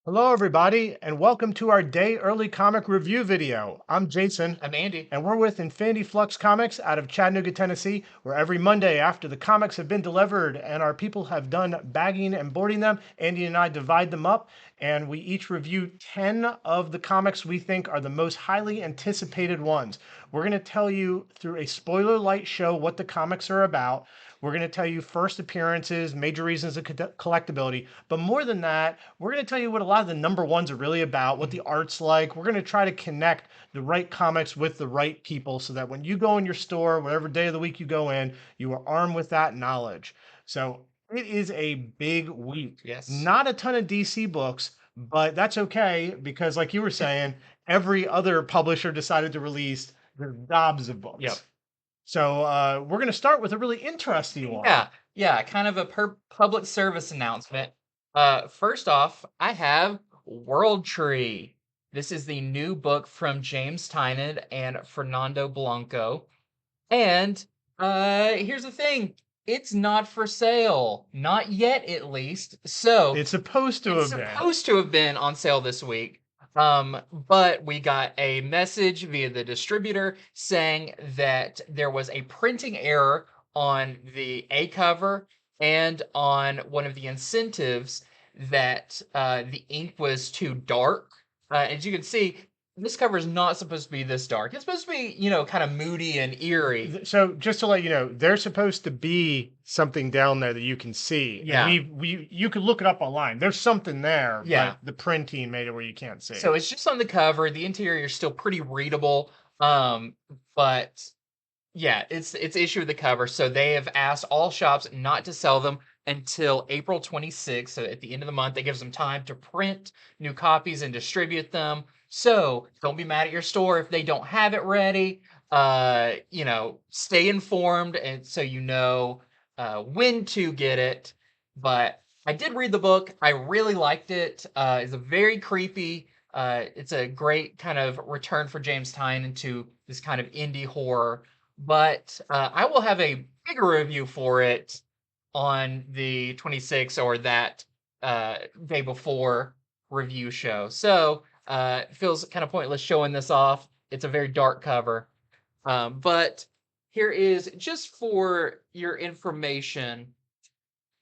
Hello, everybody, and welcome to our day early comic review video. I'm Jason. I'm Andy. And we're with Infinity Flux Comics out of Chattanooga, Tennessee, where every Monday after the comics have been delivered and our people have done bagging and boarding them, Andy and I divide them up and we each review 10 of the comics we think are the most highly anticipated ones. We're going to tell you through a spoiler light show what the comics are about. We're going to tell you first appearances, major reasons of collectability. But more than that, we're going to tell you what a lot of the number ones are really about, what the art's like. We're going to try to connect the right comics with the right people so that when you go in your store, whatever day of the week you go in, you are armed with that knowledge. So it is a big week. Yes. Not a ton of DC books, but that's okay because, like you were saying, every other publisher decided to release their gobs of books. Yep. So we're going to start with a really interesting one. Yeah, kind of a public service announcement. First off, I have W0rldtr33. This is the new book from James Tynion and Fernando Blanco. And here's the thing. It's not for sale. Not yet, at least. So it's supposed to have been on sale this week. But we got a message via the distributor saying that there was a printing error on the A cover and on one of the incentives that the ink was too dark. As you can see, this cover is not supposed to be this dark. It's supposed to be, kind of moody and eerie. So just to let you know, there's supposed to be something down there that you can see. Yeah. And you could look it up online. There's something there. Yeah. But the printing made it where you can't see. So it's just on the cover. The interior is still pretty readable. But yeah, it's issue with the cover. So they have asked all shops not to sell them until April 26th. So at the end of the month, that gives them time to print new copies and distribute them. So don't be mad at your store if they don't have it ready. Stay informed and so you know when to get it. But I did read the book. I really liked it. It's a very creepy. It's a great kind of return for James Tynion to this kind of indie horror. But I will have a bigger review for it on the 26th or that day before review show. So it feels kind of pointless showing this off. It's a very dark cover. But here is, just for your information,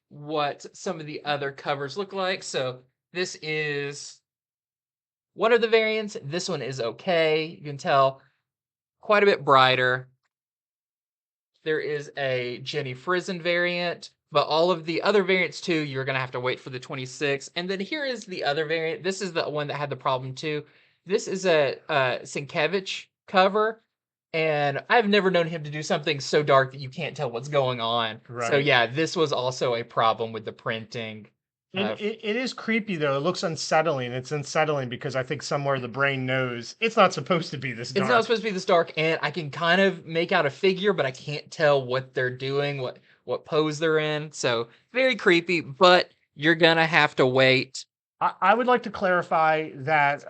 what some of the other covers look like. So this is one of the variants. This one is okay. You can tell quite a bit brighter. There is a Jenny Frizen variant, but all of the other variants too, you're going to have to wait for the 26th. And then here is the other variant. This is the one that had the problem too. This is a Sienkiewicz cover, and I've never known him to do something so dark that you can't tell what's going on. Right. So yeah, this was also a problem with the printing. It is creepy though. It looks unsettling. It's unsettling because I think somewhere the brain knows it's not supposed to be this dark. It's not supposed to be this dark, and I can kind of make out a figure, but I can't tell what they're doing, what pose they're in. So very creepy, but you're gonna have to wait. I would like to clarify that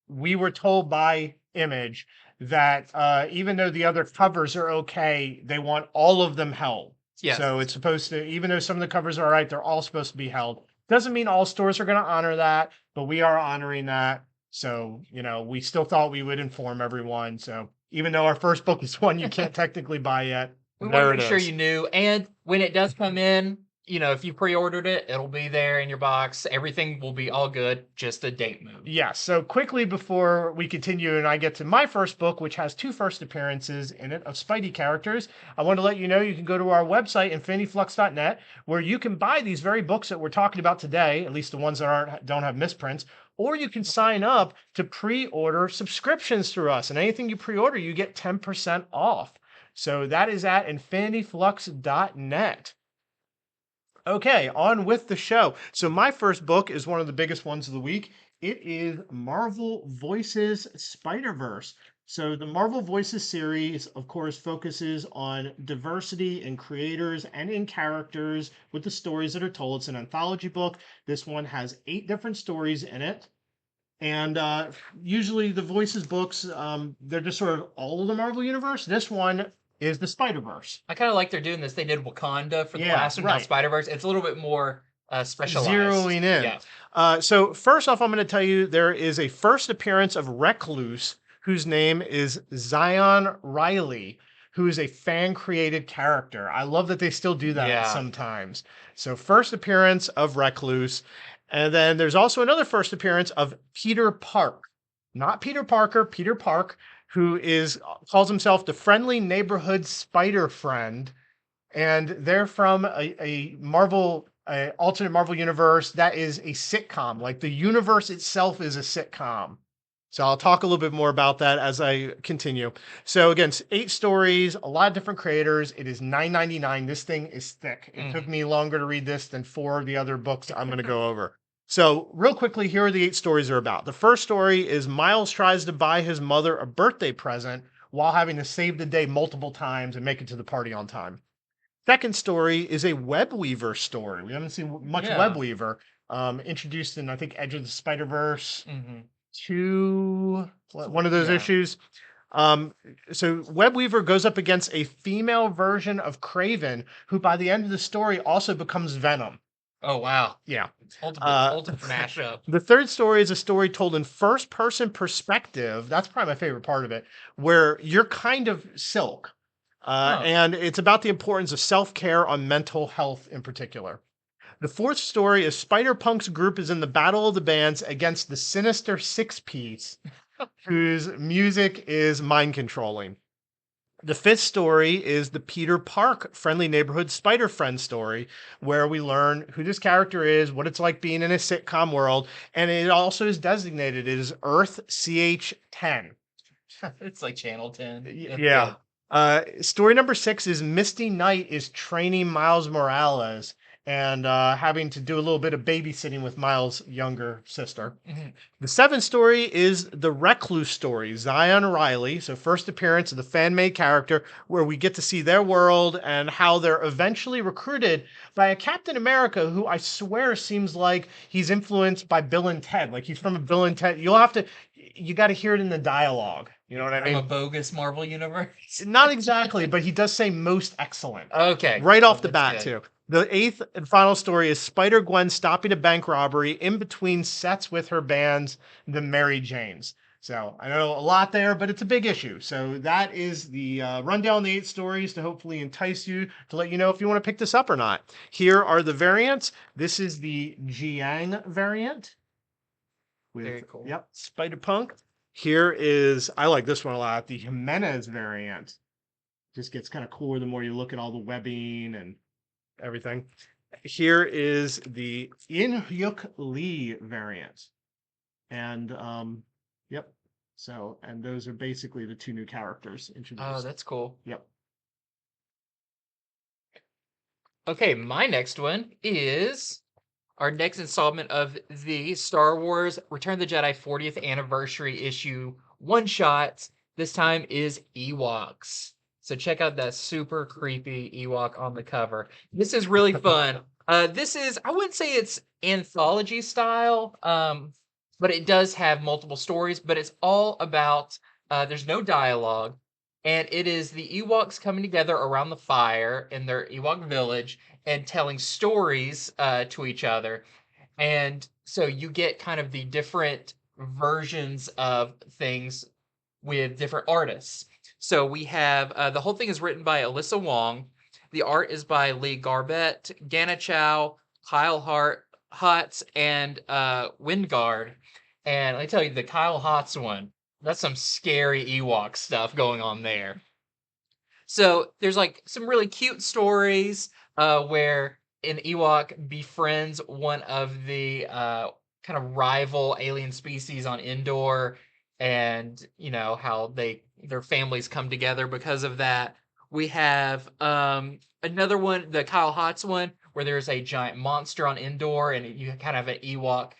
we were told by Image that even though the other covers are okay, they want all of them held. Yes. So it's supposed to, even though some of the covers are all right, they're all supposed to be held. Doesn't mean all stores are going to honor that, but we are honoring that. So, we still thought we would inform everyone. So even though our first book is one you can't technically buy yet, we want to make sure you knew. And when it does come in, if you pre-ordered it, it'll be there in your box. Everything will be all good. Just the date move. Yeah. So quickly before we continue and I get to my first book, which has 2 first appearances in it of Spidey characters, I want to let you know you can go to our website, infinityflux.net, where you can buy these very books that we're talking about today, at least the ones that don't have misprints, or you can sign up to pre-order subscriptions through us. And anything you pre-order, you get 10% off. So that is at infinityflux.net. Okay, on with the show. So my first book is one of the biggest ones of the week. It is Marvel Voices Spider-Verse. So the Marvel Voices series, of course, focuses on diversity in creators and in characters with the stories that are told. It's an anthology book. This one has 8 different stories in it. And usually the Voices books, they're just sort of all of the Marvel Universe. This one is the Spider-Verse. I kind of like they're doing this. They did Wakanda for the Yeah, last one. Now right. Spider-Verse. It's a little bit more specialized. Zeroing in. Yeah. So first off, I'm going to tell you there is a first appearance of Recluse, whose name is Zion Riley, who is a fan-created character. I love that they still do that Yeah. sometimes. So first appearance of Recluse. And then there's also another first appearance of Peter Park. Not Peter Parker, Peter Park, who calls himself the friendly neighborhood spider friend. And they're from a Marvel, alternate Marvel universe that is a sitcom. Like the universe itself is a sitcom. So I'll talk a little bit more about that as I continue. So again, 8 stories, a lot of different creators. It is $9.99. This thing is thick. It took me longer to read this than 4 of the other books I'm going to go over. So real quickly, here are the 8 stories are about. The first story is Miles tries to buy his mother a birthday present while having to save the day multiple times and make it to the party on time. Second story is a Web Weaver story. We haven't seen much Web Weaver. Introduced in, I think, Edge of the Spider-Verse 2, one of those issues. So Web Weaver goes up against a female version of Kraven, who by the end of the story also becomes Venom. Oh, wow. Yeah. Ultimate mashup. The third story is a story told in first-person perspective. That's probably my favorite part of it, where you're kind of Silk. And it's about the importance of self-care on mental health in particular. The fourth story is Spider-Punk's group is in the Battle of the Bands against the Sinister Six-Piece, whose music is mind-controlling. The fifth story is the Peter Park Friendly Neighborhood Spider-Friend story, where we learn who this character is, what it's like being in a sitcom world, and it also is designated as Earth CH10. It's like Channel 10. Yeah. Story number 6 is Misty Knight is training Miles Morales and having to do a little bit of babysitting with Miles' younger sister. The 7th story is the Recluse story, Zion Riley. So first appearance of the fan-made character where we get to see their world and how they're eventually recruited by a Captain America who I swear seems like he's influenced by Bill and Ted. Like he's from a Bill and Ted. You got to hear it in the dialogue. You know what I mean? From a bogus Marvel universe? Not exactly, but he does say most excellent. Okay. Right off the bat, too. The 8th and final story is Spider-Gwen stopping a bank robbery in between sets with her bands, the Mary Janes. So I know a lot there, but it's a big issue. So that is the rundown on the 8 stories to hopefully entice you to let you know if you want to pick this up or not. Here are the variants. This is the Jiang variant. Very cool. Yep, Spider-Punk. Here is, I like this one a lot, the Jimenez variant. Just gets kind of cooler the more you look at all the webbing and everything. Here is the In-Hyuk Lee variant. And, yep. So, and those are basically the 2 new characters introduced. Oh, that's cool. Yep. Okay, my next one is our next installment of the Star Wars Return of the Jedi 40th Anniversary issue one-shot. This time is Ewoks. So check out that super creepy Ewok on the cover. This is really fun. This is, I wouldn't say it's anthology style, but it does have multiple stories, but it's all about, there's no dialogue, and it is the Ewoks coming together around the fire in their Ewok village and telling stories to each other. And so you get kind of the different versions of things with different artists. So we have, the whole thing is written by Alyssa Wong. The art is by Lee Garbett, Gana Chow, Kyle Hotz, and Wingard. And let me tell you, the Kyle Hotz one, that's some scary Ewok stuff going on there. So there's like some really cute stories where an Ewok befriends one of the kind of rival alien species on Endor, and you know how their families come together because of that. We have another one, the Kyle Hotz one, where there's a giant monster on Endor, and you kind of have an Ewok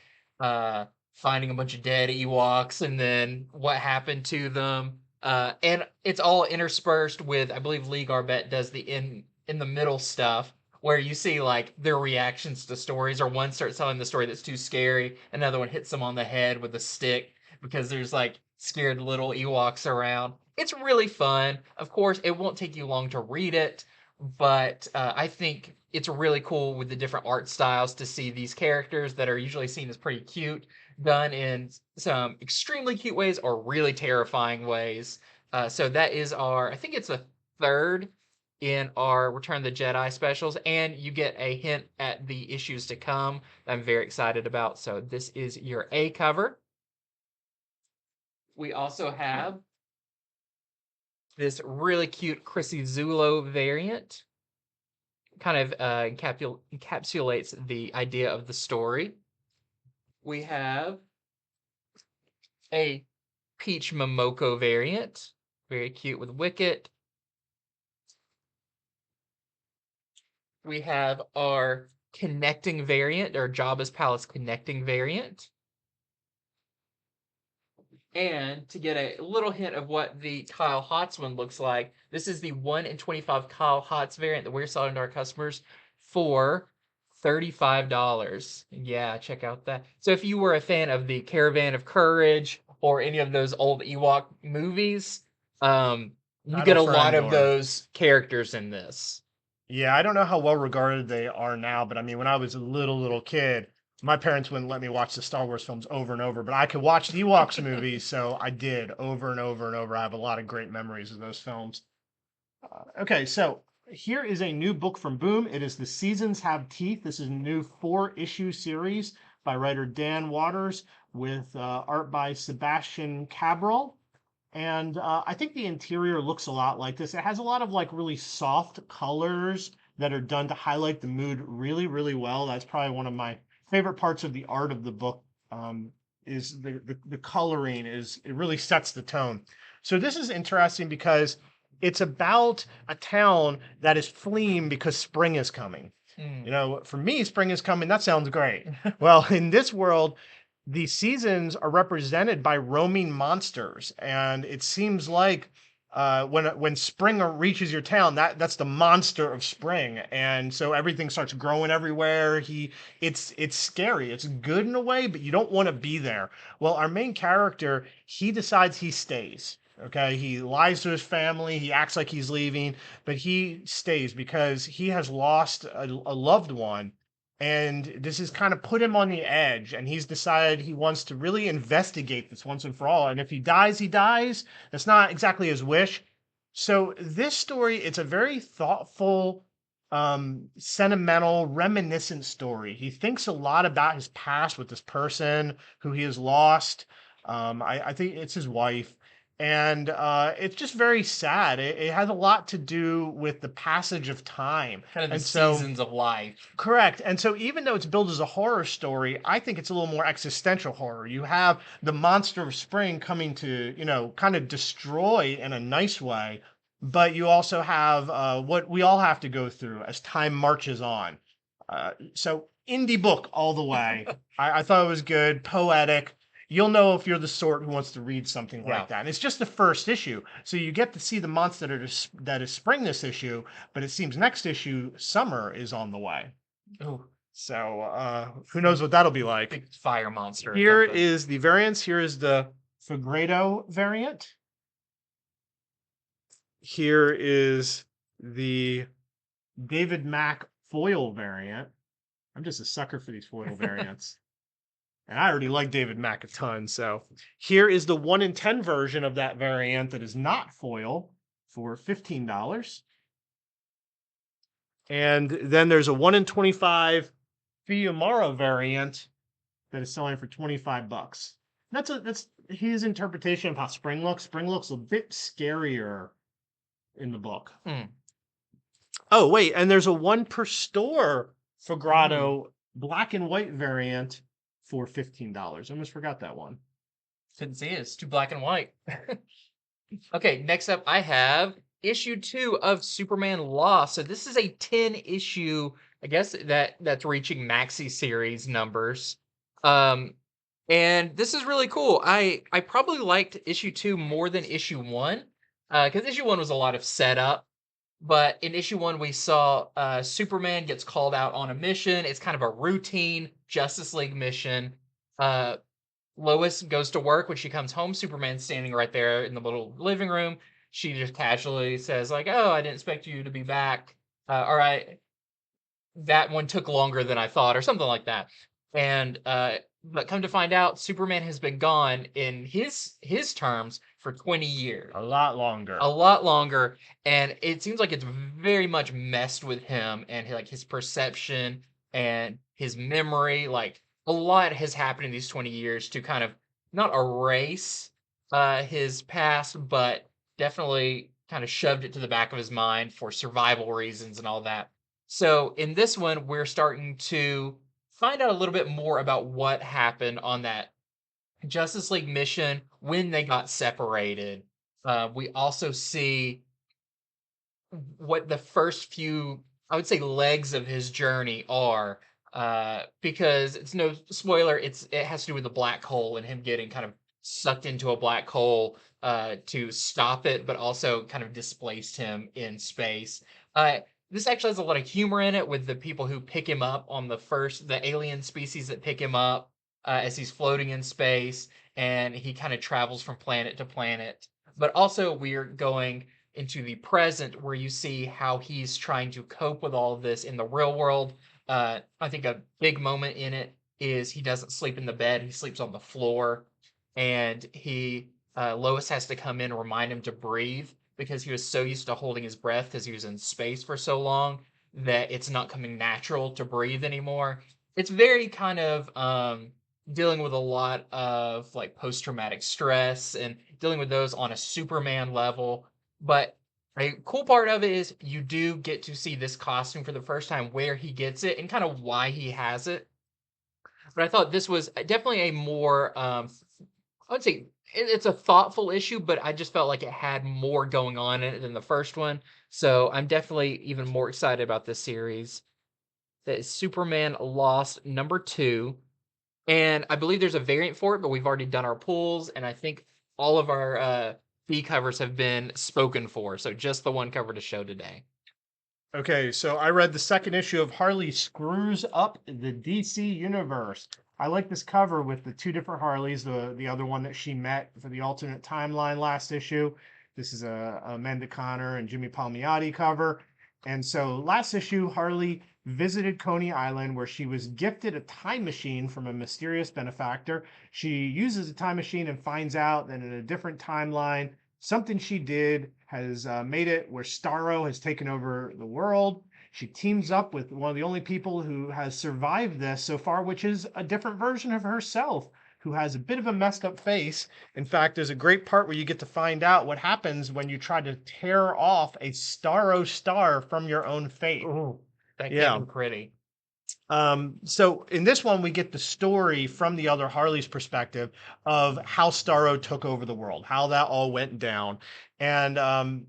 finding a bunch of dead Ewoks, and then what happened to them. And it's all interspersed with, I believe Lee Garbett does the in the middle stuff, where you see like their reactions to stories, or one starts telling the story that's too scary, another one hits them on the head with a stick because there's like scared little Ewoks around. It's really fun. Of course, it won't take you long to read it, but I think it's really cool with the different art styles to see these characters that are usually seen as pretty cute done in some extremely cute ways or really terrifying ways. So that is our, I think it's a third in our Return of the Jedi specials, and you get a hint at the issues to come that I'm very excited about. So this is your A cover. We also have this really cute Chrissy Zulo variant. Kind of encapsulates the idea of the story. We have a Peach Momoko variant. Very cute with Wicket. We have our connecting variant, or Jabba's Palace connecting variant. And to get a little hint of what the Kyle Hotz one looks like, this is the 1 in 25 Kyle Hotz variant that we're selling to our customers for $35. Yeah, check out that. So if you were a fan of the Caravan of Courage or any of those old Ewok movies, you get a lot of those characters in this. Yeah, I don't know how well regarded they are now, but I mean, when I was a little kid, my parents wouldn't let me watch the Star Wars films over and over, but I could watch the Ewoks movies, so I did over and over and over. I have a lot of great memories of those films. Okay, so here is a new book from Boom. It is The Seasons Have Teeth. This is a new 4-issue series by writer Dan Waters with art by Sebastian Cabral. And I think the interior looks a lot like this. It has a lot of like really soft colors that are done to highlight the mood really, really well. That's probably one of my favorite parts of the art of the book. Is the coloring is it really sets the tone. So this is interesting because it's about a town that is fleeing because spring is coming. You know, for me, spring is coming. That sounds great. Well, in this world, the seasons are represented by roaming monsters, and it seems like when spring reaches your town, that's the monster of spring, and so everything starts growing everywhere. It's scary. It's good in a way, but you don't want to be there. Well, our main character, he decides he stays. Okay, he lies to his family. He acts like he's leaving, but he stays because he has lost a loved one, and this has kind of put him on the edge, and he's decided he wants to really investigate this once and for all. And if he dies, he dies. That's not exactly his wish. So this story, it's a very thoughtful, sentimental, reminiscent story. He thinks a lot about his past with this person who he has lost. I think it's his wife. And it's just very sad. It has a lot to do with the passage of time. Kind of the seasons of life. Correct. And so even though it's billed as a horror story, I think it's a little more existential horror. You have the monster of spring coming to, kind of destroy in a nice way, but you also have what we all have to go through as time marches on. So indie book all the way. I thought it was good, poetic. You'll know if you're the sort who wants to read something like that. And it's just the first issue. So you get to see the monster that is spring this issue, but it seems next issue, summer, is on the way. Ooh. So who knows what that'll be like. Big fire monster. Here is the variants. Here is the Fagredo variant. Here is the David Mack foil variant. I'm just a sucker for these foil variants. And I already like David Mack a ton. So here is the 1 in 10 version of that variant that is not foil for $15. And then there's a 1 in 25 Fiyumara variant that is selling for $25. That's his interpretation of how spring looks. Spring looks a bit scarier in the book. Oh, wait, and there's a 1 per store Fagredo black and white variant for $15. I almost forgot that one. Couldn't see it. It's too black and white. Okay, next up I have issue 2 of Superman Lost. So this is a 10-issue, I guess that's reaching maxi series numbers. And this is really cool. I probably liked issue 2 more than issue 1. Because issue 1 was a lot of setup. But in issue 1, we saw Superman gets called out on a mission. It's kind of a routine Justice League mission. Uh, Lois goes to work. When she comes home, Superman's standing right there in the little living room. She just casually says, like, "Oh, I didn't expect you to be back. All right, that one took longer than I thought," or something like that. And but come to find out, Superman has been gone in his terms for 20 years, A lot longer. a lot longer, and it seems like it's very much messed with him and like his perception and his memory. Like a lot has happened in these 20 years to kind of not erase his past, but definitely kind of shoved it to the back of his mind for survival reasons and all that. So in this one, we're starting to find out a little bit more about what happened on that Justice League mission when they got separated. We also see what the first few, I would say, legs of his journey are. Because it's no spoiler, it has to do with the black hole and him getting kind of sucked into a black hole to stop it, but also kind of displaced him in space. This actually has a lot of humor in it with the people who pick him up on the alien species that pick him up as he's floating in space, and he kind of travels from planet to planet. But also, we're going into the present where you see how he's trying to cope with all of this in the real world. I think a big moment in it is he doesn't sleep in the bed; he sleeps on the floor, and Lois has to come in and remind him to breathe because he was so used to holding his breath because he was in space for so long that it's not coming natural to breathe anymore. It's very kind of dealing with a lot of like post-traumatic stress and dealing with those on a Superman level. But a cool part of it is you do get to see this costume for the first time, where he gets it and kind of why he has it. But I thought this was definitely a more, I would say it's a thoughtful issue, but I just felt like it had more going on in it than the first one. So I'm definitely even more excited about this series. That is Superman Lost #2. And I believe there's a variant for it, but we've already done our pulls, and I think all of our B covers have been spoken for. So just the one cover to show today. Okay, so I read the second issue of Harley Screws Up the DC Universe. I like this cover with the two different Harleys, the other one that she met for the alternate timeline last issue. This is a Amanda Connor and Jimmy Palmiotti cover. And so last issue, Harley visited Coney Island where she was gifted a time machine from a mysterious benefactor. She uses the time machine and finds out that in a different timeline, something she did has made it where Starro has taken over the world. She teams up with one of the only people who has survived this so far, which is a different version of herself, who has a bit of a messed up face. In fact, there's a great part where you get to find out what happens when you try to tear off a Starro star from your own face. Ooh, that Yeah. can't be pretty. So in this one, we get the story from the other Harley's perspective of how Starro took over the world, how that all went down. And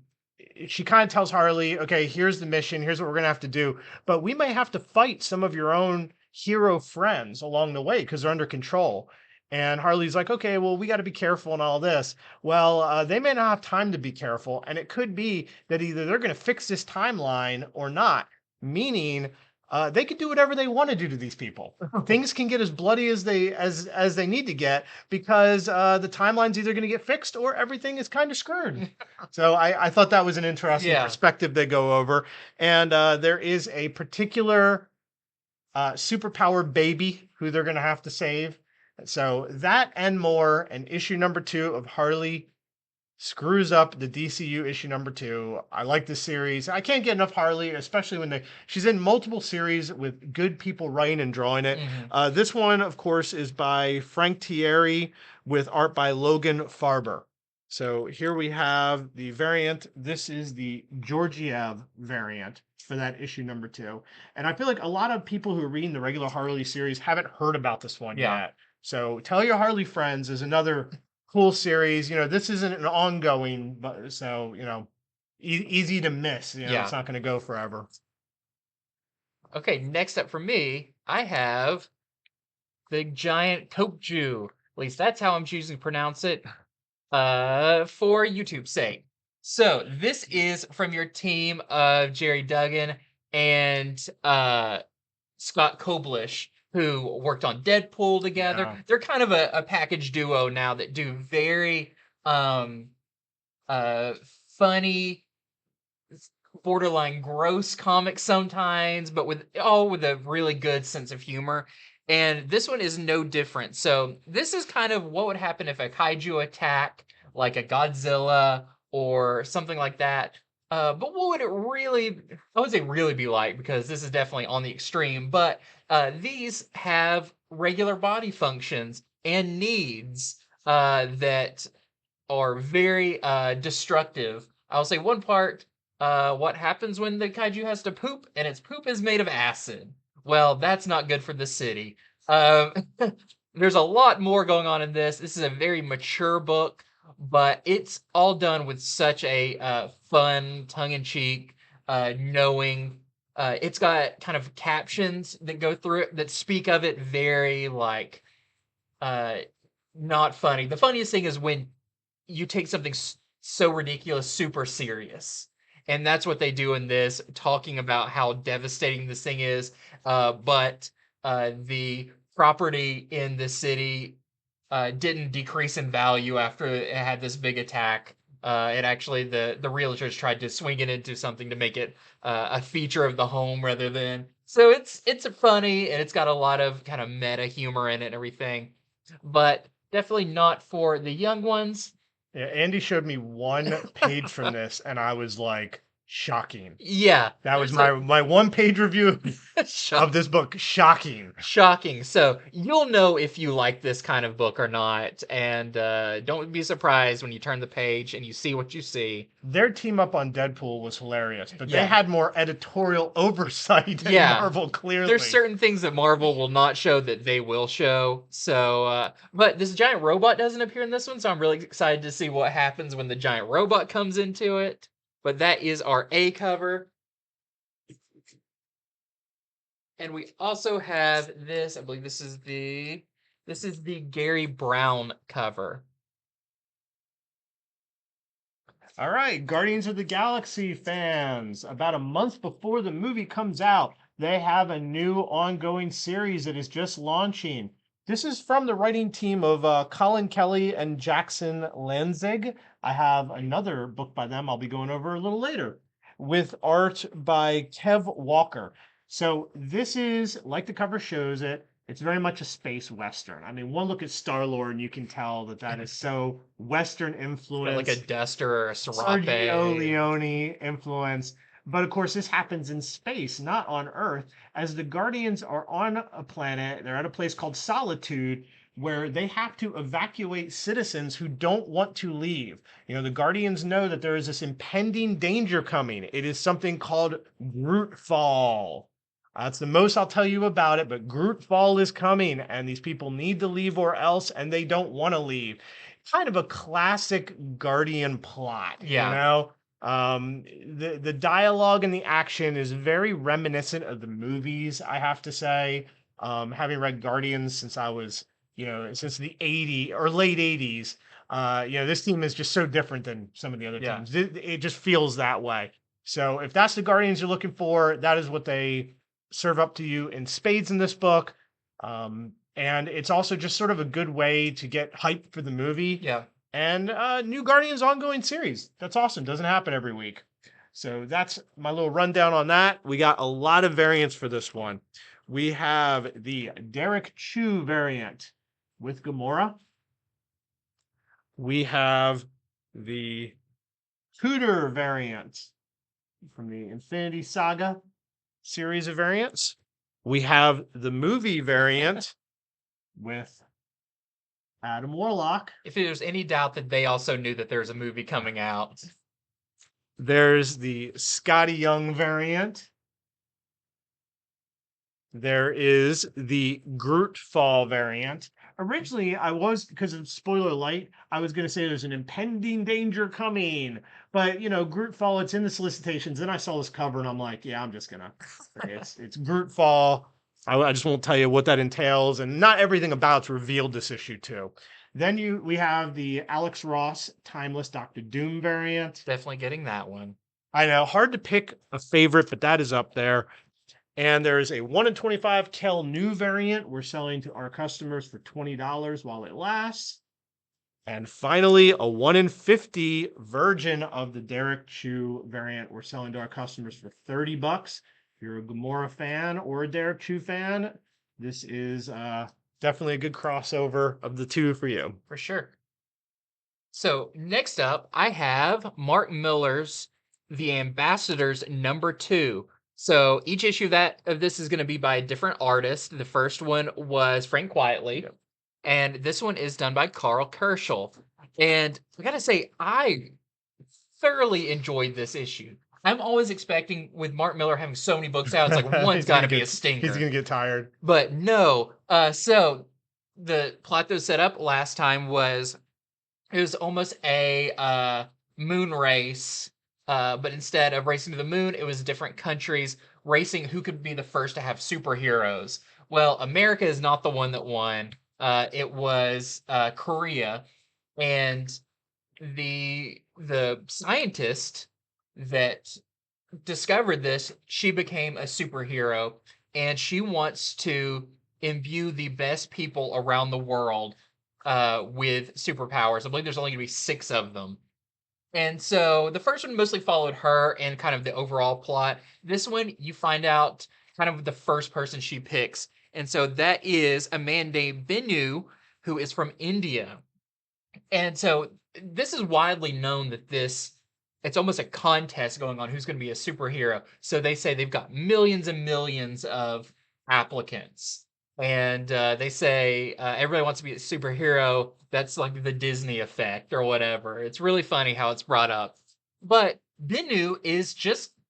she kind of tells Harley, okay, here's the mission, here's what we're going to have to do. But we may have to fight some of your own hero friends along the way because they're under control. And Harley's like, okay, well, we got to be careful and all this. Well, they may not have time to be careful. And it could be that either they're going to fix this timeline or not, meaning they could do whatever they want to do to these people. Things can get as bloody as they need to get because the timeline's either going to get fixed or everything is kind of screwed. So I thought that was an interesting perspective they go over. And there is a particular superpowered baby who they're going to have to save. So that and more, and issue #2 of Harley Screws Up the DCU issue #2. I like this series. I can't get enough Harley, especially when she's in multiple series with good people writing and drawing it. This one, of course, is by Frank Thierry with art by Logan Farber. So here we have the variant. This is the Georgiev variant for that issue #2. And I feel like a lot of people who are reading the regular Harley series haven't heard about this one yet. So Tell Your Harley Friends is another cool series. This isn't an ongoing, but so easy to miss. It's not going to go forever. Okay, next up for me, I have the giant Kokju. At least that's how I'm choosing to pronounce it for YouTube's sake. So this is from your team of Jerry Duggan and Scott Koblish, who worked on Deadpool together. Yeah. They're kind of a package duo now that do very um, uh, funny, borderline gross comics sometimes, but with a really good sense of humor. And this one is no different. So this is kind of what would happen if a kaiju attack, like a Godzilla or something like that. But what would it really, I would say really be like, because this is definitely on the extreme, but these have regular body functions and needs that are very destructive. I'll say one part, what happens when the kaiju has to poop, and its poop is made of acid. Well, that's not good for the city. Um, there's a lot more going on in this. This is a very mature book, but it's all done with such a fun, tongue-in-cheek, knowing. It's got kind of captions that go through it that speak of it very like uh, not funny. The funniest thing is when you take something so ridiculous super serious. And that's what they do in this, talking about how devastating this thing is. But the property in the city didn't decrease in value after it had this big attack. It actually, the realtors tried to swing it into something to make it a feature of the home rather than. So it's funny, and it's got a lot of kind of meta humor in it and everything, but definitely not for the young ones. Yeah, Andy showed me one page from this, and I was like, shocking. Yeah, That was there's my one page review shock- of this book. Shocking. shocking. So you'll know if you like this kind of book or not, and don't be surprised when you turn the page and you see what you see. Their team up on Deadpool was hilarious, but Yeah. they had more editorial oversight than Yeah. Marvel, clearly. There's certain things that Marvel will not show that they will show. So, but this giant robot doesn't appear in this one, so I'm really excited to see what happens when the giant robot comes into it. But that is our A cover. And we also have this, I believe this is the Gary Brown cover. All right, Guardians of the Galaxy fans, about a month before the movie comes out, they have a new ongoing series that is just launching. This is from the writing team of Colin Kelly and Jackson Lanzig. I have another book by them I'll be going over a little later with art by Kev Walker. So this is, like the cover shows it, it's very much a space western. I mean, one look at Star-Lord and you can tell that that is so western influenced. Like a duster or a Sergio serape. Leone influence. But of course, this happens in space, not on Earth, as the Guardians are on a planet. They're at a place called Solitude, where they have to evacuate citizens who don't want to leave. You know, the Guardians know that there is this impending danger coming. It is something called Groot Fall. That's the most I'll tell you about it, but Groot Fall is coming, and these people need to leave or else, and they don't want to leave. Kind of a classic Guardian plot, Yeah. you know? The dialogue and the action is very reminiscent of the movies, I have to say. Having read Guardians since I was, since the 80s or late 80s, this team is just so different than some of the other Yeah. teams. It just feels that way. So if that's the Guardians you're looking for, that is what they serve up to you in spades in this book. And it's also just sort of a good way to get hyped for the movie. Yeah. And new Guardians ongoing series. That's awesome. Doesn't happen every week. So that's my little rundown on that. We got a lot of variants for this one. We have the Derek Chu variant with Gamora. We have the Cooter variant from the Infinity Saga series of variants. We have the movie variant with Adam Warlock. If there's any doubt that they also knew that there's a movie coming out. There's the Scotty Young variant. There is the Groot Fall variant. Originally, because of spoiler light, I was going to say there's an impending danger coming. But, Groot Fall, it's in the solicitations. Then I saw this cover and I'm like, yeah, I'm just going to. It's Groot Fall. I just won't tell you what that entails. And not everything about's revealed this issue, too. Then we have the Alex Ross Timeless Doctor Doom variant. Definitely getting that one. I know, hard to pick a favorite, but that is up there. And there's a 1 in 25 Kel New variant we're selling to our customers for $20 while it lasts. And finally, a 1 in 50 version of the Derek Chew variant we're selling to our customers for $30. If you're a Gamora fan or a Derek Chew fan, this is definitely a good crossover of the two for you. For sure. So next up, I have Mark Miller's The Ambassadors #2. So each issue of this is going to be by a different artist. The first one was Frank Quietly, and this one is done by Carl Kerschel. And I gotta say, I thoroughly enjoyed this issue. I'm always expecting, with Mark Miller having so many books out, it's like one's got to be a stinker. He's gonna get tired. But no. So the plot that was set up last time was it was almost a moon race, but instead of racing to the moon, it was different countries racing who could be the first to have superheroes. Well, America is not the one that won. It was Korea, and the scientist that discovered this, she became a superhero, and she wants to imbue the best people around the world with superpowers. I believe there's only going to be 6 of them. And so the first one mostly followed her and kind of the overall plot. This one, you find out kind of the first person she picks. And so that is a man named Binu, who is from India. And so this is widely known that it's almost a contest going on who's going to be a superhero. So they say they've got millions and millions of applicants. And they say everybody wants to be a superhero. That's like the Disney effect or whatever. It's really funny how it's brought up. But Binu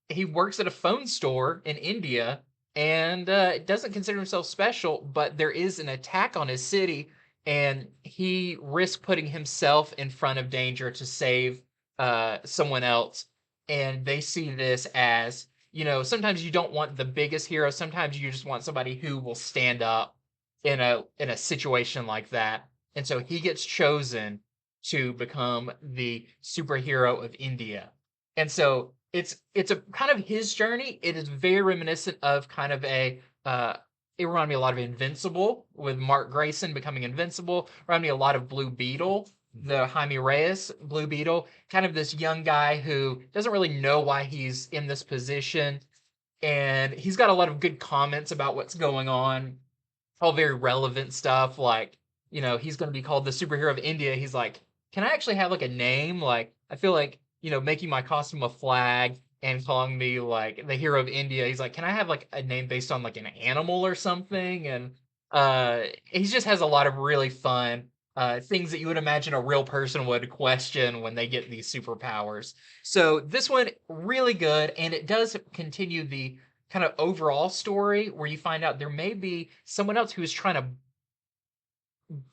he works at a phone store in India and doesn't consider himself special, but there is an attack on his city, and he risks putting himself in front of danger to save someone else. And they see this as, sometimes you don't want the biggest hero. Sometimes you just want somebody who will stand up in a situation like that. And so he gets chosen to become the superhero of India. And so it's a kind of his journey. It is very reminiscent of kind of it reminded me a lot of Invincible, with Mark Grayson becoming Invincible. Reminded me a lot of Blue Beetle, the Jaime Reyes Blue Beetle, kind of this young guy who doesn't really know why he's in this position. And he's got a lot of good comments about what's going on, all very relevant stuff. Like, he's going to be called the superhero of India. He's like, can I actually have like a name? Like, I feel like, making my costume a flag and calling me like the hero of India. He's like, can I have like a name based on like an animal or something? And he just has a lot of really fun things that you would imagine a real person would question when they get these superpowers. So this one, really good, and it does continue the kind of overall story where you find out there may be someone else who is trying to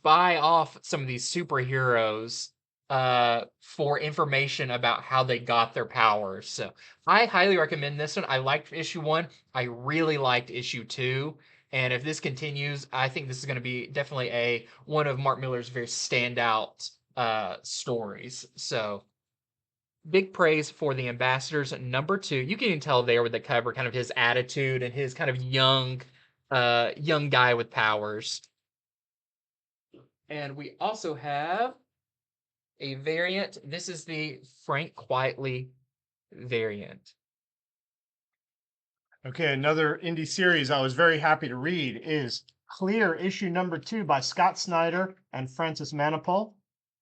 buy off some of these superheroes for information about how they got their powers. So I highly recommend this one. I liked issue 1. I really liked issue 2. And if this continues, I think this is going to be definitely one of Mark Miller's very standout stories. So big praise for the Ambassadors #2. You can even tell there with the cover, kind of his attitude and his kind of young guy with powers. And we also have a variant. This is the Frank Quietly variant. Okay, another indie series I was very happy to read is Clear, issue #2 by Scott Snyder and Francis Manapul.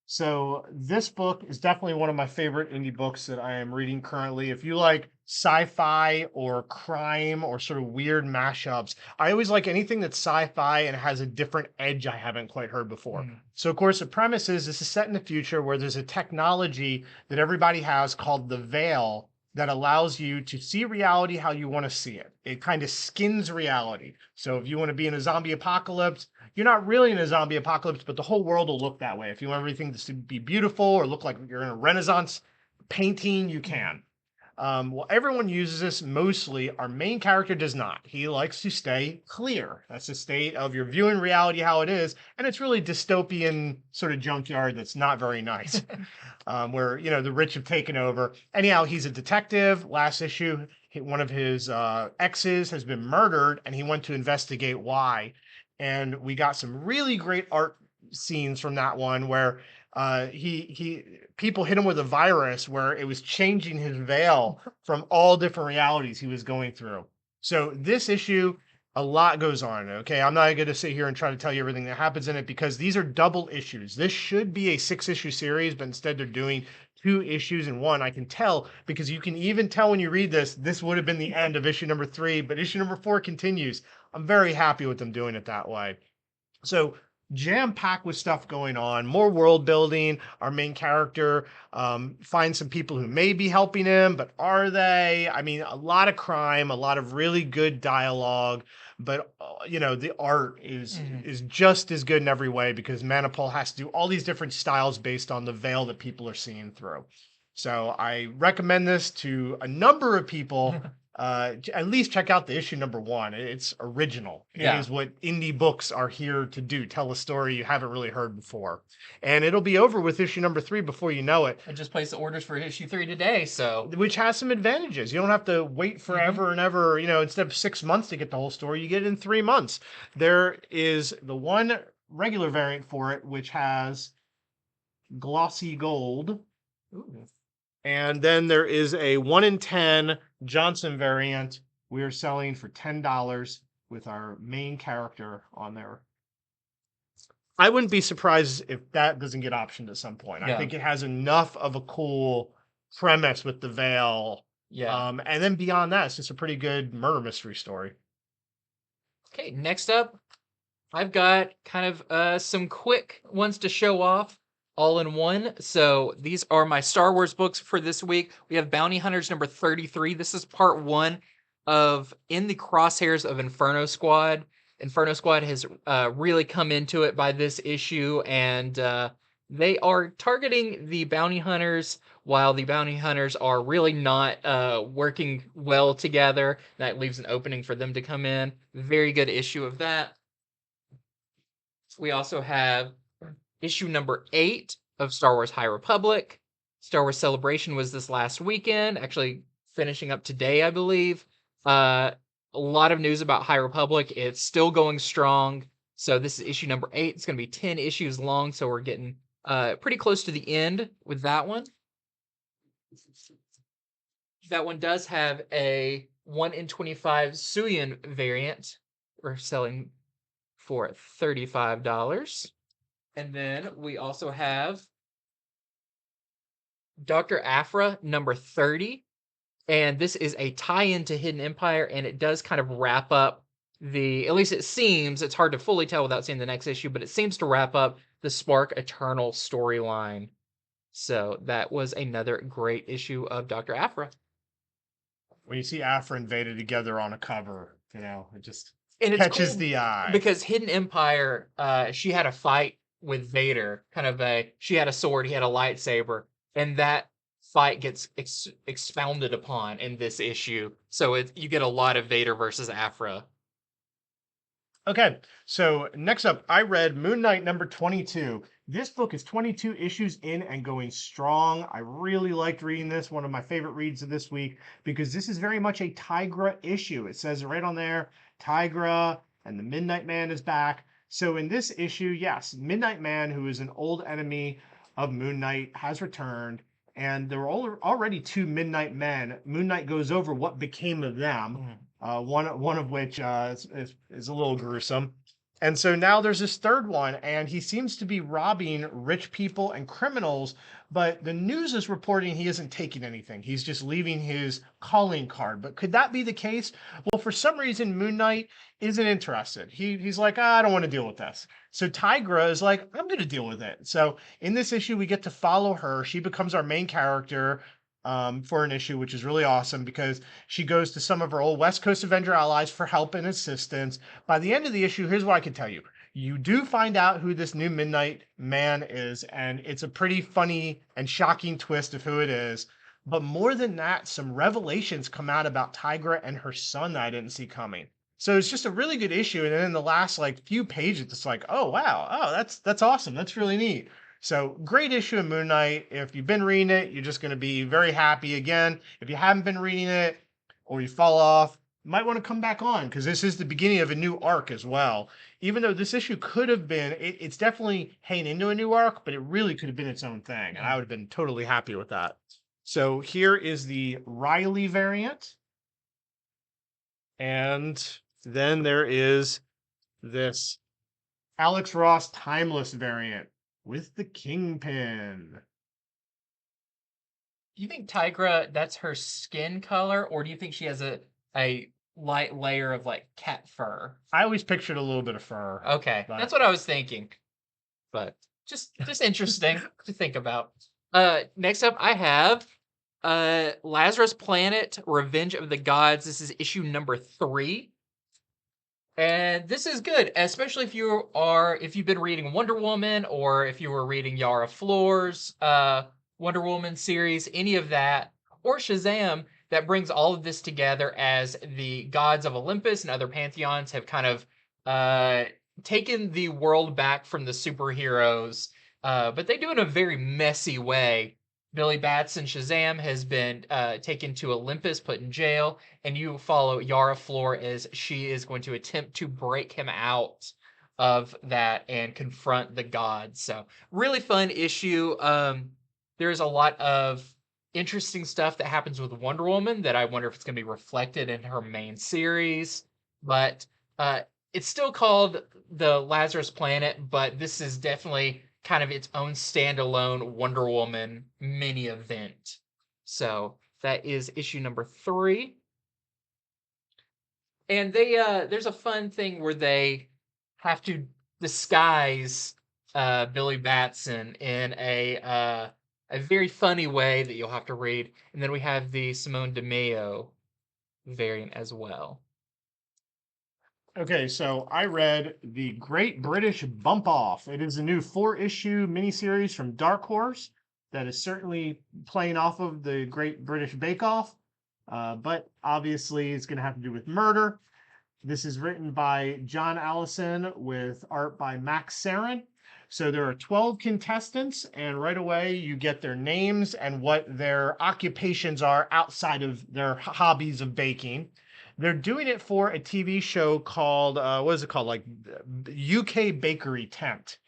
So this book is definitely one of my favorite indie books that I am reading currently. If you like sci-fi or crime or sort of weird mashups, I always like anything that's sci-fi and has a different edge I haven't quite heard before. So of course the premise is this is set in the future where there's a technology that everybody has called the Veil that allows you to see reality how you want to see it. It kind of skins reality. So if you want to be in a zombie apocalypse, you're not really in a zombie apocalypse, but the whole world will look that way. If you want everything to be beautiful or look like you're in a Renaissance painting, you can. Well, everyone uses this mostly. Our main character does not. He likes to stay clear. That's the state of your viewing reality how it is. And it's really dystopian sort of junkyard that's not very nice. Where, the rich have taken over. Anyhow, he's a detective. Last issue, one of his exes has been murdered, and he went to investigate why. And we got some really great art scenes from that one where he people hit him with a virus where it was changing his veil from all different realities he was going through. So this issue, a lot goes on. Okay, I'm not going to sit here and try to tell you everything that happens in it because these are double issues. This should be a 6-issue series, but instead they're doing 2 issues in one. I can tell because you can even tell when you read this would have been the end of issue number 3, but issue number 4 continues. I'm very happy with them doing it that way. So jam-packed with stuff going on, more world building. Our main character finds some people who may be helping him, but are they? I mean, a lot of crime, a lot of really good dialogue, but the art is just as good in every way because Manipul has to do all these different styles based on the veil that people are seeing through. So I recommend this to a number of people. At least check out the issue number 1. It's original. Yeah. It is what indie books are here to do. Tell a story you haven't really heard before. And it'll be over with issue number 3 before you know it. I just placed the orders for issue 3 today, so. Which has some advantages. You don't have to wait forever and ever, instead of 6 months to get the whole story, you get it in 3 months. There is the one regular variant for it, which has glossy gold. Ooh. And then there is a 1 in 10 Johnson variant we are selling for $10 with our main character on there. I wouldn't be surprised if that doesn't get optioned at some point. Yeah. I think it has enough of a cool premise with the veil. Yeah. And then beyond that, it's just a pretty good murder mystery story. Okay, next up, I've got kind of some quick ones to show off. All in one. So these are my Star Wars books for this week. We have Bounty Hunters number 33. This is part 1 of In the Crosshairs of Inferno Squad. Inferno Squad has really come into it by this issue, and they are targeting the bounty hunters while the bounty hunters are really not working well together. That leaves an opening for them to come in. Very good issue of that. We also have issue number 8 of Star Wars High Republic. Star Wars Celebration was this last weekend, actually finishing up today, I believe. A lot of news about High Republic. It's still going strong. So this is issue number 8. It's going to be 10 issues long, so we're getting pretty close to the end with that one. That one does have a 1 in 25 Suyin variant. We're selling for $35. And then we also have Dr. Aphra, number 30. And this is a tie-in to Hidden Empire, and it does kind of wrap up at least it seems, it's hard to fully tell without seeing the next issue, but it seems to wrap up the Spark Eternal storyline. So that was another great issue of Dr. Aphra. When you see Aphra and Veda together on a cover, it just catches cool the eye. Because Hidden Empire, she had a fight with Vader, she had a sword, he had a lightsaber, and that fight gets expounded upon in this issue. So you get a lot of Vader versus Aphra. Okay, so next up, I read Moon Knight number 22. This book is 22 issues in and going strong. I really liked reading this, one of my favorite reads of this week, because this is very much a Tigra issue. It says right on there, Tigra and the Midnight Man is back. So in this issue, yes, Midnight Man, who is an old enemy of Moon Knight, has returned. And there were already 2 Midnight Men. Moon Knight goes over what became of them, one of which is a little gruesome. And so now there's this third one, and he seems to be robbing rich people and criminals, but the news is reporting he isn't taking anything. He's just leaving his calling card. But could that be the case? Well, for some reason, Moon Knight isn't interested. He's like, I don't want to deal with this. So Tigra is like, I'm going to deal with it. So in this issue, we get to follow her. She becomes our main character for an issue, which is really awesome because she goes to some of her old West Coast Avenger allies for help and assistance. By the end of the issue, here's what I can tell you. You do find out who this new Midnight Man is, and it's a pretty funny and shocking twist of who it is. But more than that, some revelations come out about Tigra and her son that I didn't see coming. So it's just a really good issue. And then in the last like few pages, it's like, oh wow, oh that's awesome. That's really neat. So great issue of Moon Knight. If you've been reading it, you're just going to be very happy again. If you haven't been reading it or you fall off, you might want to come back on because this is the beginning of a new arc as well. Even though this issue could have been, it's definitely hanging into a new arc, but it really could have been its own thing. And I would have been totally happy with that. So here is the Riley variant. And then there is this Alex Ross Timeless variant with the Kingpin. Do you think Tigra, that's her skin color, or do you think she has a light layer of like cat fur? I always pictured a little bit of fur. Okay, but- that's what I was thinking. But just interesting to think about. Next up, I have Lazarus Planet, Revenge of the Gods. This is issue number 3. And this is good, especially if you've been reading Wonder Woman, or if you were reading Yara Flor's Wonder Woman series, any of that, or Shazam, that brings all of this together as the gods of Olympus and other pantheons have kind of taken the world back from the superheroes, but they do it in a very messy way. Billy Batson Shazam has been taken to Olympus, put in jail, and you follow Yara Flor as she is going to attempt to break him out of that and confront the gods. So really fun issue. There's a lot of interesting stuff that happens with Wonder Woman that I wonder if it's going to be reflected in her main series. But it's still called the Lazarus Planet, but this is definitely kind of its own standalone Wonder Woman mini event. So that is issue number 3. And they there's a fun thing where they have to disguise Billy Batson in a very funny way that you'll have to read. And then we have the Simone DeMeo variant as well. Okay, so I read The Great British Bump Off. It is a new 4-issue miniseries from Dark Horse that is certainly playing off of the Great British Bake Off, but obviously it's going to have to do with murder. This is written by John Allison with art by Max Sarin. So there are 12 contestants, and right away you get their names and what their occupations are outside of their hobbies of baking. They're doing it for a TV show called, what is it called? Like UK Bakery Tempt.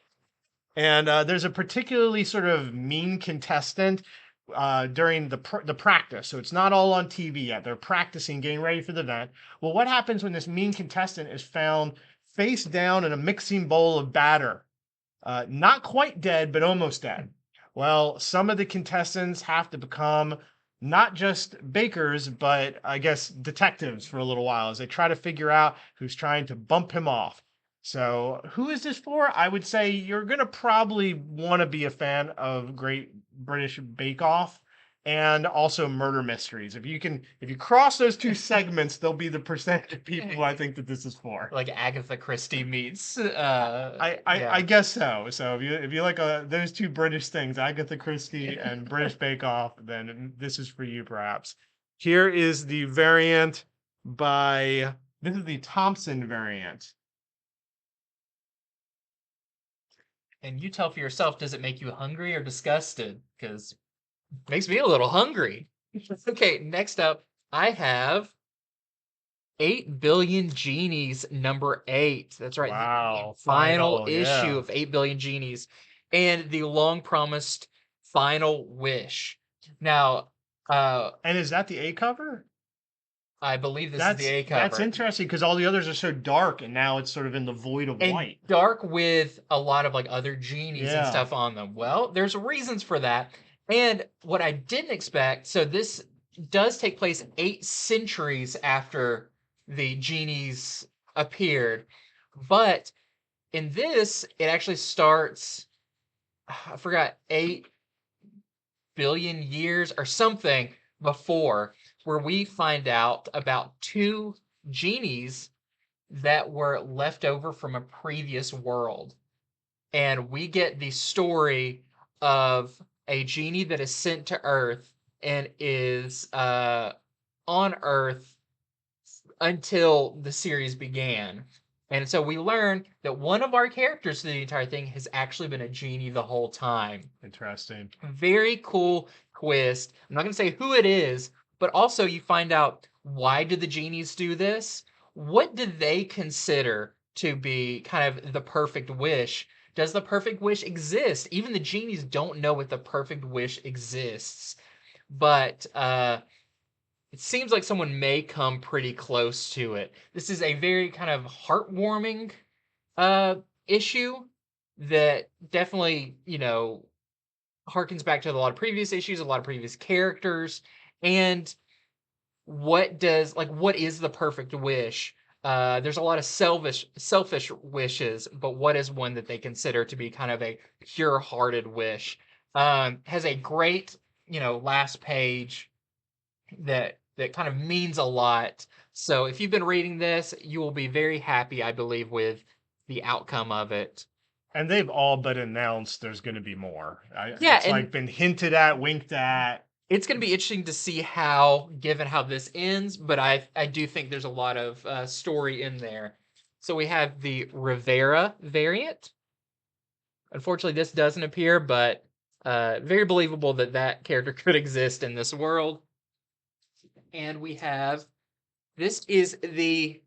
And there's a particularly sort of mean contestant during the practice. So it's not all on TV yet. They're practicing, getting ready for the event. Well, what happens when this mean contestant is found face down in a mixing bowl of batter? Not quite dead, but almost dead. Well, some of the contestants have to become not just bakers, but I guess detectives for a little while as they try to figure out who's trying to bump him off. So, who is this for? I would say you're going to probably want to be a fan of Great British Bake Off and also murder mysteries. If you cross those two segments, there'll be the percentage of people I think that this is for. Like Agatha Christie meets. I guess so. So if you like those two British things, Agatha Christie and British Bake Off, then this is for you perhaps. Here is the variant this is the Thompson variant. And you tell for yourself, does it make you hungry or disgusted? Because it makes me a little hungry. Okay, next up, I have 8 Billion Genies, number 8. That's right. Wow. The final issue yeah. of 8 Billion Genies. And the long-promised final wish. Now, And is that the A cover? I believe this is the A cover. That's interesting because all the others are so dark, and now it's sort of in the void of white. Dark with a lot of like other genies and stuff on them. Well, there's reasons for that. And what I didn't expect, so this does take place 8 centuries after the genies appeared. But in this, it actually starts, I forgot, 8 billion years or something before, where we find out about 2 genies that were left over from a previous world. And we get the story of a genie that is sent to Earth and is on Earth until the series began. And so we learn that one of our characters through the entire thing has actually been a genie the whole time. Interesting. Very cool twist. I'm not going to say who it is, but also you find out, why did the genies do this? What did they consider to be kind of the perfect wish? Does the perfect wish exist? Even the genies don't know if the perfect wish exists. But it seems like someone may come pretty close to it. This is a very kind of heartwarming uh, issue that definitely, harkens back to a lot of previous issues, a lot of previous characters, and what is the perfect wish? There's a lot of selfish wishes, but what is one that they consider to be kind of a pure-hearted wish? Has a great, last page that kind of means a lot. So if you've been reading this, you will be very happy, I believe, with the outcome of it. And they've all but announced there's going to be more. Yeah, It's like and been hinted at, winked at. it's going to be interesting to see how, given how this ends, but I do think there's a lot of story in there. So we have the Rivera variant. Unfortunately, this doesn't appear, but very believable that that character could exist in this world. And we have, this is the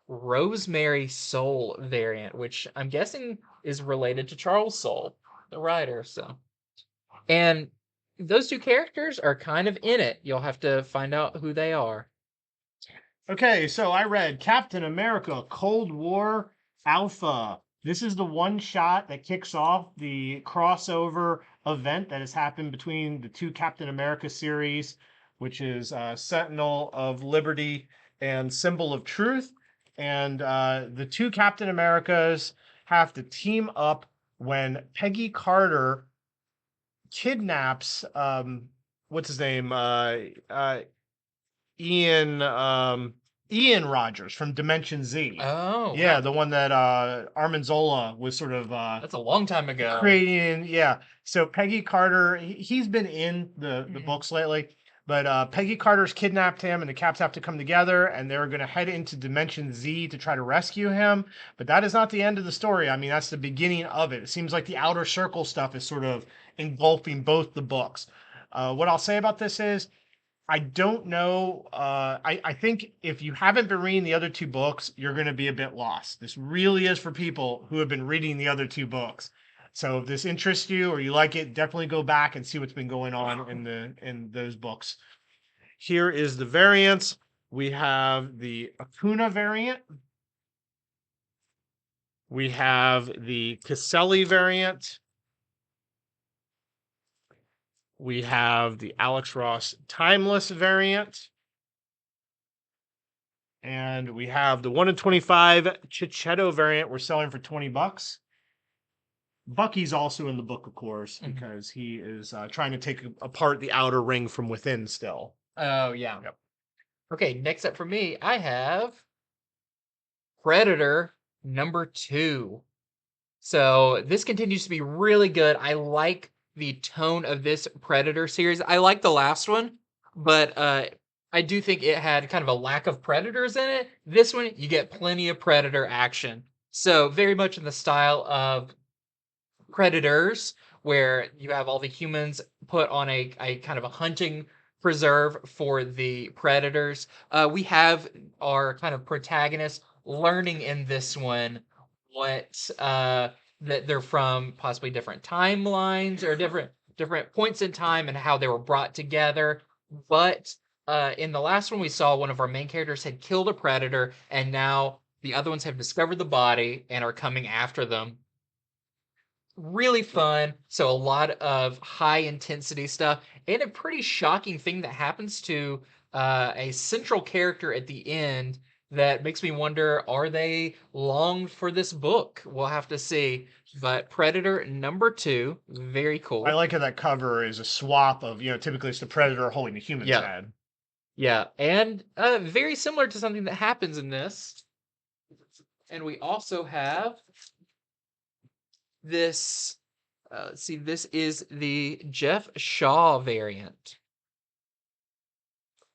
Rosemary Soul variant, which I'm guessing is related to Charles Soule, the writer. So, and those two characters are kind of in it. You'll have to find out who they are. Okay, so I read Captain America Cold War Alpha. This is the one shot that kicks off the crossover event that has happened between the two Captain America series, which is Sentinel of Liberty and Symbol of Truth. And the two Captain Americas have to team up when Peggy Carter kidnaps what's his name? Ian Ian Rogers from Dimension Z. Oh, Yeah, wow. the one that Armanzola was sort of That's a long time ago. creating. Yeah. So Peggy Carter, he's been in the Mhm. books lately, but Peggy Carter's kidnapped him, and the Caps have to come together, and they're going to head into Dimension Z to try to rescue him. But that is not the end of the story. I mean, that's the beginning of it. It seems like the Outer Circle stuff is sort of engulfing both the books. What I'll say about this is, I don't know. I think if you haven't been reading the other two books, you're going to be a bit lost. This really is for people who have been reading the other two books. So if this interests you or you like it, definitely go back and see what's been going on in those books. Here is the variants. We have the Acuna variant. We have the Caselli variant. We have the Alex Ross Timeless variant. And we have the 1 in 25 Chichetto variant we're selling for $20. Bucky's also in the book, of course, because he is trying to take apart the outer ring from within still. Oh, yeah. Yep. Okay, next up for me, I have Predator #2. So this continues to be really good. I like the tone of this Predator series. I like the last one, but I do think it had kind of a lack of Predators in it. This one, you get plenty of Predator action. So very much in the style of Predators, where you have all the humans put on a kind of a hunting preserve for the predators. We have our kind of protagonist learning in this one what that they're from possibly different timelines or different points in time and how they were brought together. But in the last one, we saw one of our main characters had killed a predator, and now the other ones have discovered the body and are coming after them. Really fun. So a lot of high intensity stuff, and a pretty shocking thing that happens to a central character at the end that makes me wonder, are they long for this book? We'll have to see. But Predator #2, very cool. I like how that cover is a swap of, typically it's the predator holding the human's Yeah. head. Yeah, and very similar to something that happens in this. And we also have this, let's see, this is the Jeff Shaw variant.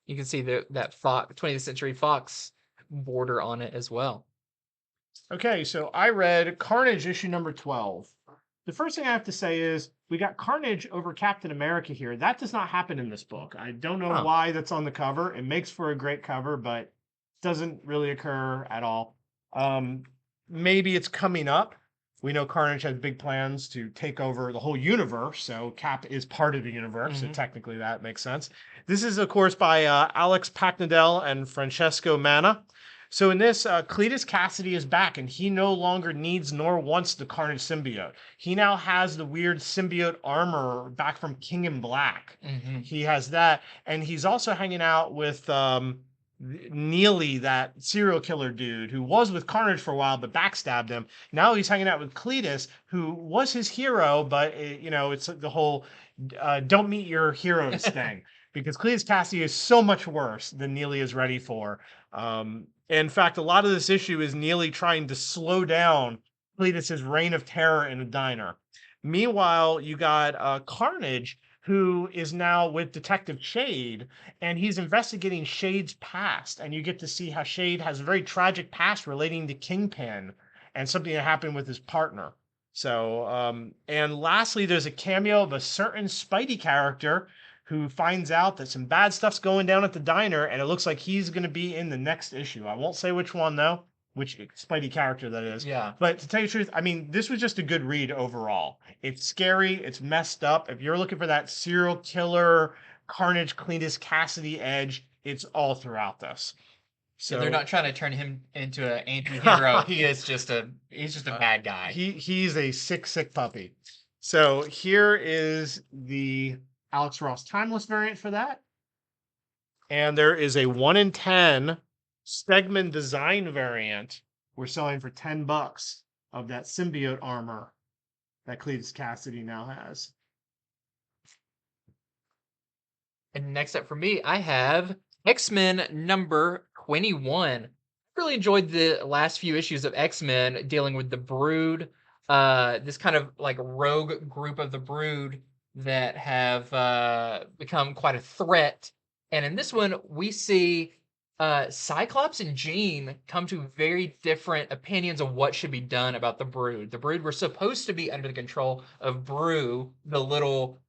You can see that Fox 20th Century Fox border on it as well. Okay, so I read Carnage issue number 12. The first thing I have to say is we got Carnage over Captain America here. That does not happen in this book. I don't know Huh. why that's on the cover. It makes for a great cover, but doesn't really occur at all. Maybe it's coming up. We know Carnage has big plans to take over the whole universe, so Cap is part of the universe, so Mhm. technically that makes sense. This is, of course, by Alex Pacnadel and Francesco Manna. So in this, Cletus Cassidy is back, and he no longer needs nor wants the Carnage symbiote. He now has the weird symbiote armor back from King in Black. Mhm. He has that, and he's also hanging out with Neely, that serial killer dude who was with Carnage for a while but backstabbed him. Now he's hanging out with Cletus, who was his hero, but it's the whole don't meet your heroes thing. Because Cletus Cassidy is so much worse than Neely is ready for. In fact, a lot of this issue is Neely trying to slow down Cletus's reign of terror in a diner. Meanwhile, you got Carnage, who is now with Detective Shade, and he's investigating Shade's past. And you get to see how Shade has a very tragic past relating to Kingpin and something that happened with his partner. So, and lastly, there's a cameo of a certain Spidey character who finds out that some bad stuff's going down at the diner, and it looks like he's going to be in the next issue. I won't say which one, though, which Spidey character that is. Yeah. But to tell you the truth, I mean, this was just a good read overall. It's scary, it's messed up. If you're looking for that serial killer, Carnage, Cletus, Cassidy edge, it's all throughout this. Yeah, they're So not trying to turn him into an anti-hero. He's just a bad guy. he's a sick puppy. So here is the Alex Ross Timeless variant for that. And there is a 1 in 10 Stegman design variant we're selling for $10 of that symbiote armor that Cletus Cassidy now has. And next up for me, I have X-Men number 21. I really enjoyed the last few issues of X-Men dealing with the Brood, this kind of like rogue group of the Brood that have become quite a threat. And in this one, we see Cyclops and Jean come to very different opinions of what should be done about the Brood. The Brood were supposed to be under the control of Brew, the little,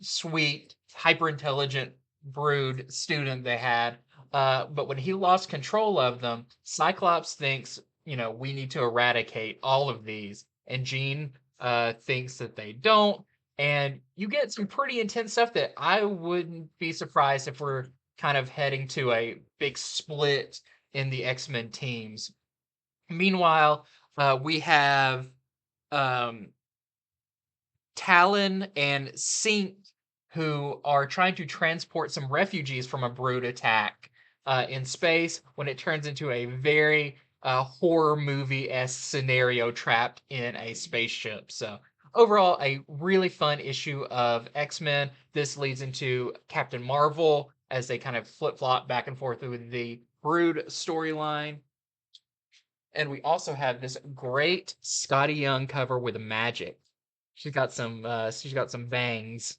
sweet, hyper intelligent Brood student they had. But when he lost control of them, Cyclops thinks, we need to eradicate all of these. And Jean thinks that they don't. And you get some pretty intense stuff that I wouldn't be surprised if we're kind of heading to a big split in the X-Men teams. Meanwhile, we have Talon and Sync, who are trying to transport some refugees from a Brood attack in space when it turns into a very horror movie-esque scenario trapped in a spaceship. So overall, a really fun issue of X-Men. This leads into Captain Marvel as they kind of flip-flop back and forth with the Brood storyline. And we also have this great Scotty Young cover with magic. She's got some bangs.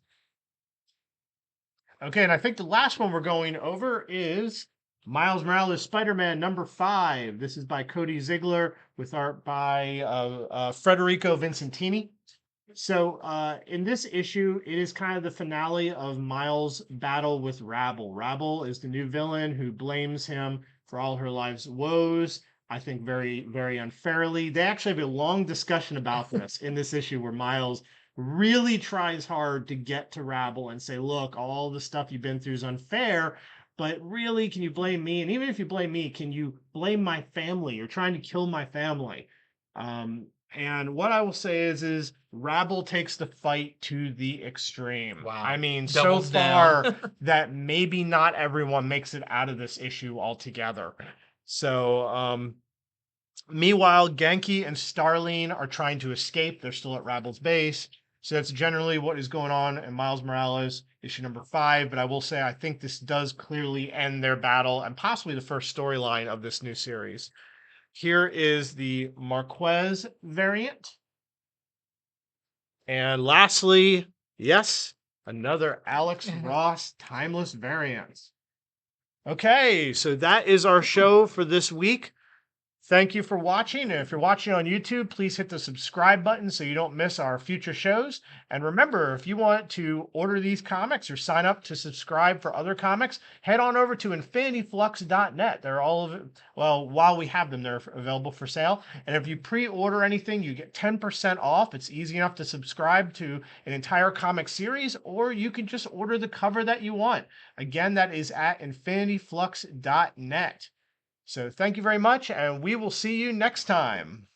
Okay, and I think the last one we're going over is Miles Morales Spider-Man number 5. This is by Cody Ziegler with art by Federico Vincentini. So in this issue, it is kind of the finale of Miles' battle with Rabble. Rabble is the new villain who blames him for all her life's woes. I think very, very unfairly. They actually have a long discussion about this in this issue where Miles really tries hard to get to Rabble and say, look, all the stuff you've been through is unfair, but really, can you blame me? And even if you blame me, can you blame my family? You're trying to kill my family. And what I will say is Rabble takes the fight to the extreme. Wow. I mean, Doubles so far down. that maybe not everyone makes it out of this issue altogether. So, meanwhile, Genki and Starling are trying to escape. They're still at Rabble's base. So that's generally what is going on in Miles Morales, issue number 5. But I will say I think this does clearly end their battle and possibly the first storyline of this new series. Here is the Marquez variant. And lastly, yes, another Alex Ross timeless variant. Okay, so that is our show for this week. Thank you for watching. And if you're watching on YouTube, please hit the subscribe button so you don't miss our future shows. And remember, if you want to order these comics or sign up to subscribe for other comics, head on over to infinityflux.net. They're all of it. Well, while we have them, they're available for sale. And if you pre-order anything, you get 10% off. It's easy enough to subscribe to an entire comic series, or you can just order the cover that you want. Again, that is at infinityflux.net. So thank you very much, and we will see you next time.